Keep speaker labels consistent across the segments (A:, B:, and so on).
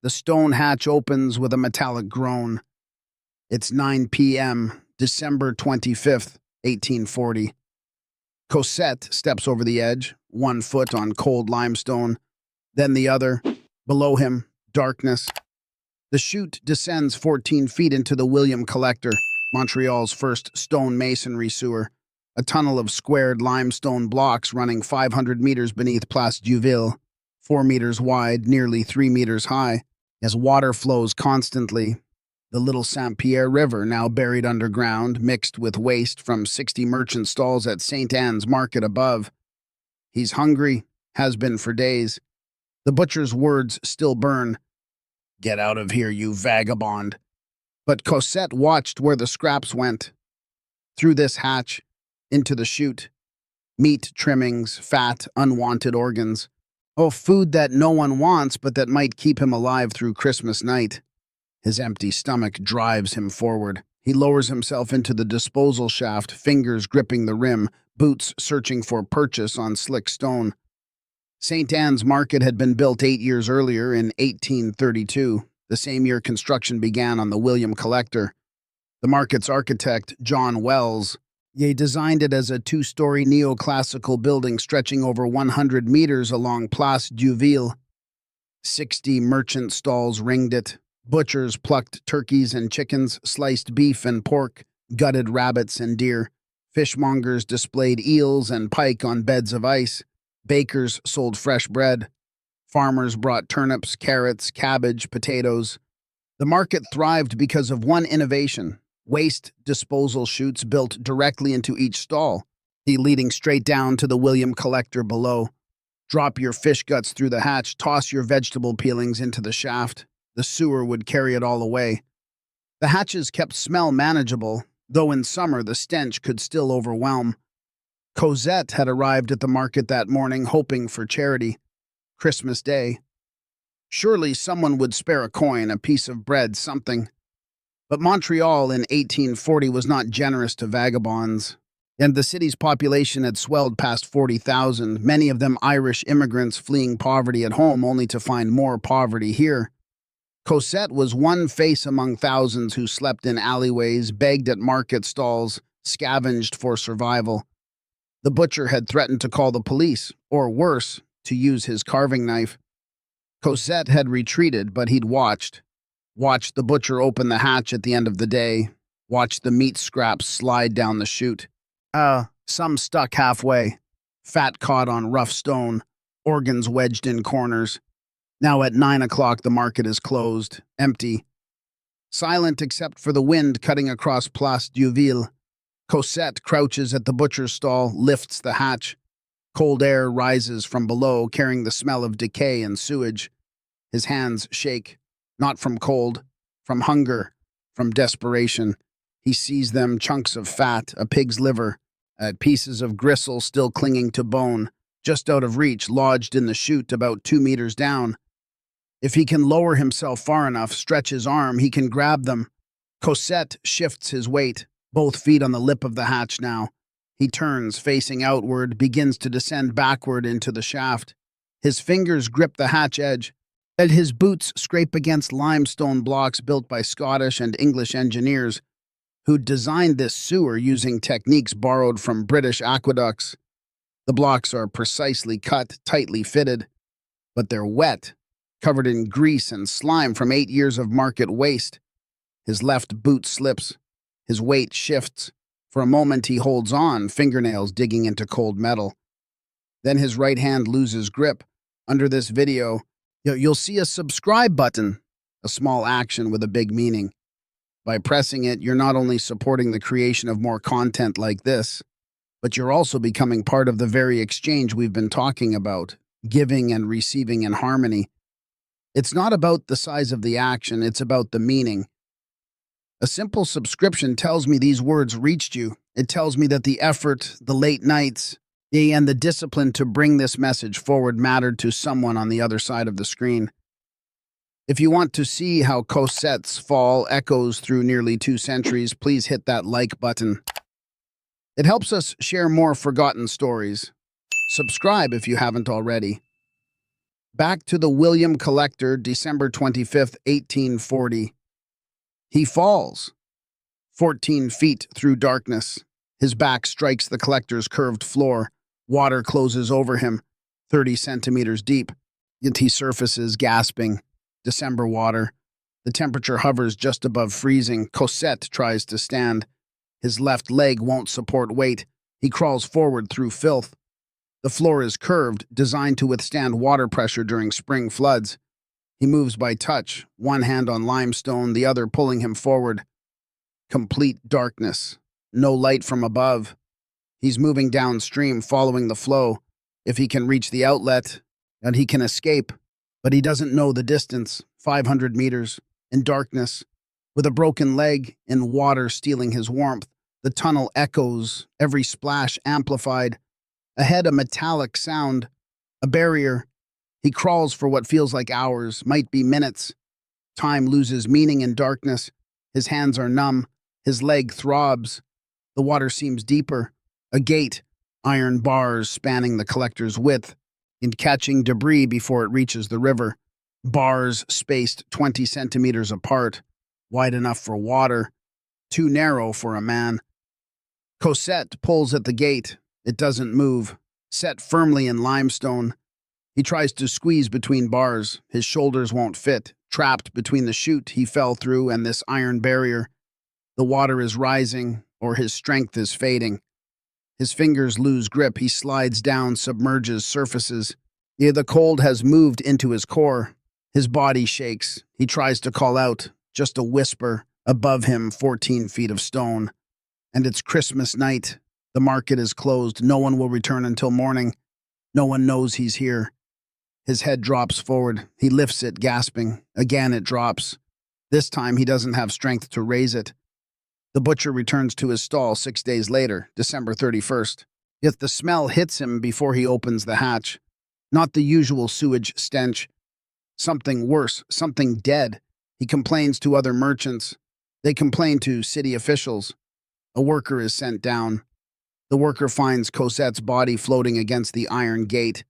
A: The stone hatch opens with a metallic groan. It's 9 p.m., December 25th, 1840. Cossette steps over the edge, one foot on cold limestone, then the other. Below him, darkness. The chute descends 14 feet into the William Collector, Montreal's first stone masonry sewer, a tunnel of squared limestone blocks running 500 meters beneath Place Duville, 4 meters wide, nearly 3 meters high. As water flows constantly, the Little Saint Pierre River, now buried underground, mixed with waste from 60 merchant stalls at St. Anne's Market above. He's hungry, has been for days. The butcher's words still burn. "Get out of here, you vagabond." But Cossette watched where the scraps went. Through this hatch, into the chute. Meat trimmings, fat, unwanted organs. Oh, food that no one wants, but that might keep him alive through Christmas night. His empty stomach drives him forward. He lowers himself into the disposal shaft, fingers gripping the rim, boots searching for purchase on slick stone. St. Anne's Market had been built 8 years earlier in 1832, the same year construction began on the William Collector. The market's architect, John Wells, designed it as a 2-story neoclassical building stretching over 100 meters along Place Duville. 60 merchant stalls ringed it. Butchers plucked turkeys and chickens, sliced beef and pork, gutted rabbits and deer. Fishmongers displayed eels and pike on beds of ice. Bakers sold fresh bread. Farmers brought turnips, carrots, cabbage, potatoes. The market thrived because of one innovation: waste disposal chutes built directly into each stall, leading straight down to the William Collector below. Drop your fish guts through the hatch, toss your vegetable peelings into the shaft. The sewer would carry it all away. The hatches kept smell manageable, though in summer the stench could still overwhelm. Cossette had arrived at the market that morning hoping for charity. Christmas Day. Surely someone would spare a coin, a piece of bread, something. But Montreal in 1840 was not generous to vagabonds, and the city's population had swelled past 40,000, many of them Irish immigrants fleeing poverty at home only to find more poverty here. Cossette was one face among thousands who slept in alleyways, begged at market stalls, scavenged for survival. The butcher had threatened to call the police, or worse, to use his carving knife. Cossette had retreated, but he'd watched the butcher open the hatch at the end of the day, watched the meat scraps slide down the chute. Some stuck halfway, fat caught on rough stone, organs wedged in corners. Now at 9 o'clock the market is closed, empty. Silent except for the wind cutting across Place Duville. Cossette crouches at the butcher's stall, lifts the hatch. Cold air rises from below, carrying the smell of decay and sewage. His hands shake, not from cold, from hunger, from desperation. He sees them, chunks of fat, a pig's liver, pieces of gristle still clinging to bone, just out of reach, lodged in the chute about 2 meters down. If he can lower himself far enough, stretch his arm, he can grab them. Cossette shifts his weight, both feet on the lip of the hatch now. He turns, facing outward, begins to descend backward into the shaft. His fingers grip the hatch edge, and his boots scrape against limestone blocks built by Scottish and English engineers who'd designed this sewer using techniques borrowed from British aqueducts. The blocks are precisely cut, tightly fitted, but they're wet, covered in grease and slime from 8 years of market waste. His left boot slips. His weight shifts. For a moment he holds on, fingernails digging into cold metal. Then his right hand loses grip. Under this video, you'll see a subscribe button, a small action with a big meaning. By pressing it, you're not only supporting the creation of more content like this, but you're also becoming part of the very exchange we've been talking about, giving and receiving in harmony. It's not about the size of the action, it's about the meaning. A simple subscription tells me these words reached you. It tells me that the effort, the late nights, and the discipline to bring this message forward mattered to someone on the other side of the screen. If you want to see how Cossette's fall echoes through nearly 2 centuries, please hit that like button. It helps us share more forgotten stories. Subscribe if you haven't already. Back to the William Collector, December 25th, 1840. He falls 14 feet through darkness. His back strikes the collector's curved floor. Water closes over him, 30 centimeters deep. Yet he surfaces, gasping. December water. The temperature hovers just above freezing. Cossette tries to stand. His left leg won't support weight. He crawls forward through filth. The floor is curved, designed to withstand water pressure during spring floods. He moves by touch, one hand on limestone, the other pulling him forward. Complete darkness. No light from above. He's moving downstream, following the flow. If he can reach the outlet, and he can escape. But he doesn't know the distance, 500 meters, in darkness. With a broken leg, in water stealing his warmth, the tunnel echoes, every splash amplified. Ahead, a metallic sound, a barrier. He crawls for what feels like hours, might be minutes. Time loses meaning in darkness. His hands are numb. His leg throbs. The water seems deeper. A gate, iron bars spanning the collector's width, and catching debris before it reaches the river. Bars spaced 20 centimeters apart, wide enough for water, too narrow for a man. Cossette pulls at the gate. It doesn't move. Set firmly in limestone. He tries to squeeze between bars. His shoulders won't fit. Trapped between the chute he fell through and this iron barrier. The water is rising, or his strength is fading. His fingers lose grip. He slides down, submerges, surfaces. The cold has moved into his core. His body shakes. He tries to call out, just a whisper. Above him, 14 feet of stone. And it's Christmas night. The market is closed. No one will return until morning. No one knows he's here. His head drops forward. He lifts it, gasping. Again it drops. This time he doesn't have strength to raise it. The butcher returns to his stall 6 days later, December 31st. Yet the smell hits him before he opens the hatch. Not the usual sewage stench. Something worse, something dead. He complains to other merchants. They complain to city officials. A worker is sent down. The worker finds Cossette's body floating against the iron gate,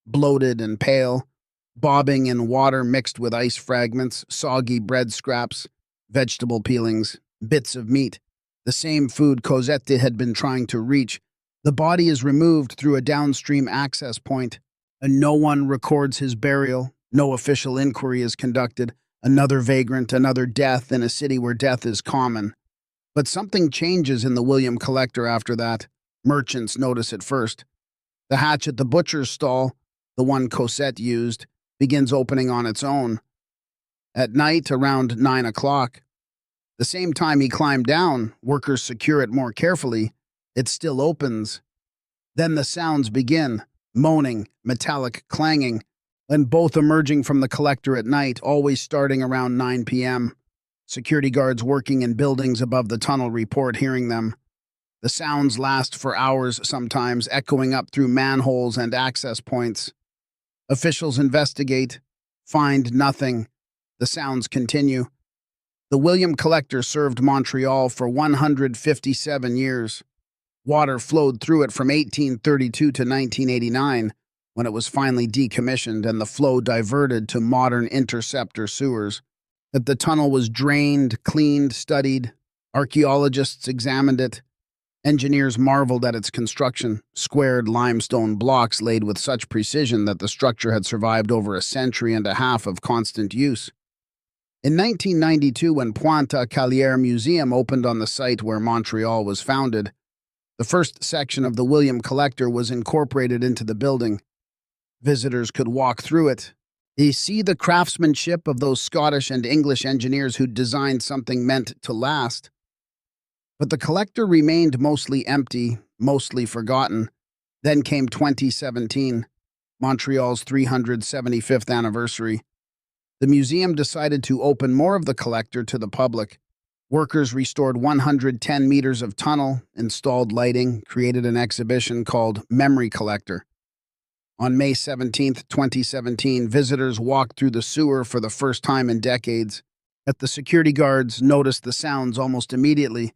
A: bloated and pale, bobbing in water mixed with ice fragments, soggy bread scraps, vegetable peelings, bits of meat, the same food Cossette had been trying to reach. The body is removed through a downstream access point, and no one records his burial. No official inquiry is conducted. Another vagrant, another death in a city where death is common. But something changes in the William Collector after that. Merchants notice it first. The hatch at the butcher's stall, the one Cossette used, begins opening on its own. At night, around 9 o'clock, the same time he climbed down, workers secure it more carefully. It still opens. Then the sounds begin, moaning, metallic clanging, and both emerging from the collector at night, always starting around 9 p.m. Security guards working in buildings above the tunnel report hearing them. The sounds last for hours sometimes, echoing up through manholes and access points. Officials investigate, find nothing. The sounds continue. The William Collector served Montreal for 157 years. Water flowed through it from 1832 to 1989, when it was finally decommissioned and the flow diverted to modern interceptor sewers. That the tunnel was drained, cleaned, studied. Archaeologists examined it. Engineers marveled at its construction, squared limestone blocks laid with such precision that the structure had survived over a century and a half of constant use. In 1992, when Pointe, Callière Museum opened on the site where Montreal was founded, the first section of the William Collector was incorporated into the building. Visitors could walk through it. They see the craftsmanship of those Scottish and English engineers who designed something meant to last. But the collector remained mostly empty, mostly forgotten. Then came 2017, Montreal's 375th anniversary. The museum decided to open more of the collector to the public. Workers restored 110 meters of tunnel, installed lighting, created an exhibition called Memory Collector. On May 17, 2017, visitors walked through the sewer for the first time in decades. Yet the security guards noticed the sounds almost immediately.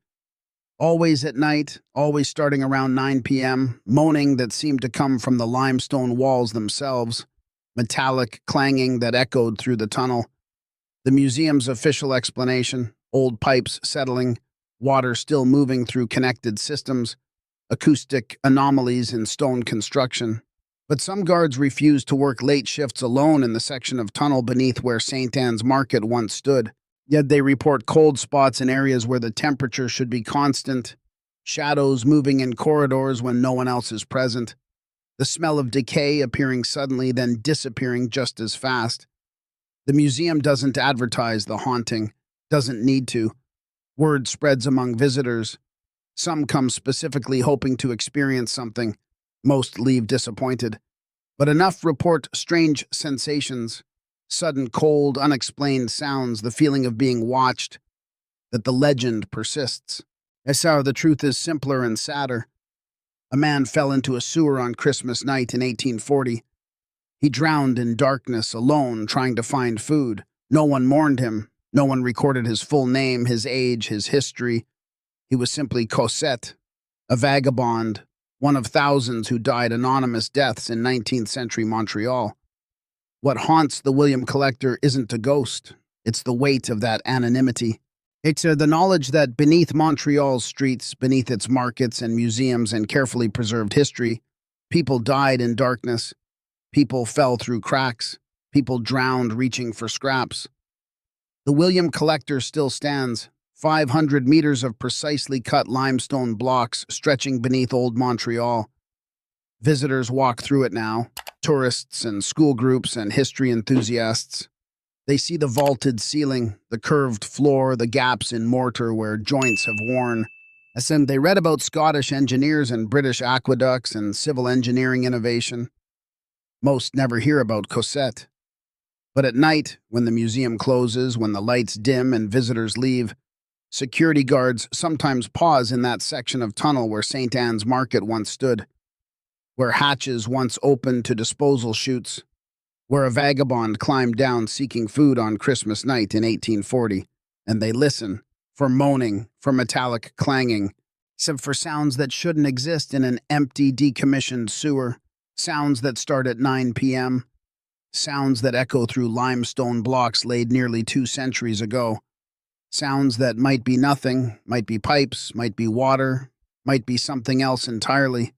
A: Always at night, always starting around 9 p.m., moaning that seemed to come from the limestone walls themselves. metallic clanging that echoed through the tunnel. The museum's official explanation: old pipes settling, water still moving through connected systems, acoustic anomalies in stone construction. But some guards refused to work late shifts alone in the section of tunnel beneath where St. Anne's Market once stood. Yet they report cold spots in areas where the temperature should be constant, shadows moving in corridors when no one else is present, the smell of decay appearing suddenly then disappearing just as fast. The museum doesn't advertise the haunting, doesn't need to. Word spreads among visitors. Some come specifically hoping to experience something. Most leave disappointed. But enough report strange sensations, sudden cold, unexplained sounds, the feeling of being watched, that the legend persists. Essar, the truth is simpler and sadder. A man fell into a sewer on Christmas night in 1840. He drowned in darkness, alone, trying to find food. No one mourned him. No one recorded his full name, his age, his history. He was simply Cossette, a vagabond, one of thousands who died anonymous deaths in 19th century Montreal. What haunts the William collector isn't a ghost. It's the weight of that anonymity. It's the knowledge that beneath Montreal's streets, beneath its markets and museums and carefully preserved history, people died in darkness. People fell through cracks. People drowned reaching for scraps. The William collector still stands, 500 meters of precisely cut limestone blocks stretching beneath old Montreal. Visitors walk through it now, tourists and school groups and history enthusiasts. They see the vaulted ceiling, the curved floor, the gaps in mortar where joints have worn. As in, they read about Scottish engineers and British aqueducts and civil engineering innovation. Most never hear about Cossette. But at night, when the museum closes, when the lights dim and visitors leave, security guards sometimes pause in that section of tunnel where St. Anne's Market once stood, where hatches once opened to disposal chutes, where a vagabond climbed down seeking food on Christmas night in 1840, and they listen for moaning, for metallic clanging, for sounds that shouldn't exist in an empty, decommissioned sewer, sounds that start at 9 p.m., sounds that echo through limestone blocks laid nearly 2 centuries ago, sounds that might be nothing, might be pipes, might be water, might be something else entirely.